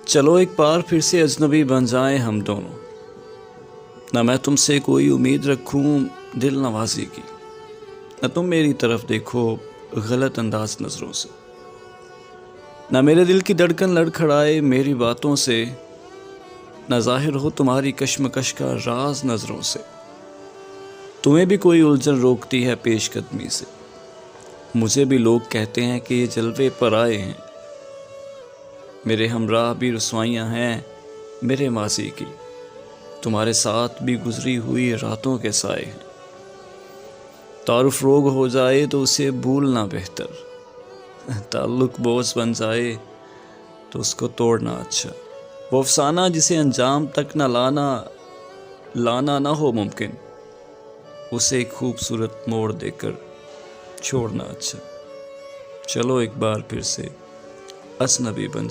چلو ایک بار پھر سے اجنبی بن جائیں ہم دونوں، نہ میں تم سے کوئی امید رکھوں دل نوازی کی، نہ تم میری طرف دیکھو غلط انداز نظروں سے، نہ میرے دل کی دھڑکن لڑکھڑائے میری باتوں سے، نہ ظاہر ہو تمہاری کشمکش کا راز نظروں سے۔ تمہیں بھی کوئی الجھن روکتی ہے پیش قدمی سے، مجھے بھی لوگ کہتے ہیں کہ یہ جلوے پر آئے ہیں، میرے ہمراہ بھی رسوائیاں ہیں میرے ماضی کی، تمہارے ساتھ بھی گزری ہوئی راتوں کے سائے ہیں۔ تعارف روگ ہو جائے تو اسے بھولنا بہتر، تعلق بوجھ بن جائے تو اس کو توڑنا اچھا، وہ افسانہ جسے انجام تک نہ لانا نہ ہو ممکن، اسے ایک خوبصورت موڑ دے کر چھوڑنا اچھا۔ چلو ایک بار پھر سے اجنبی بن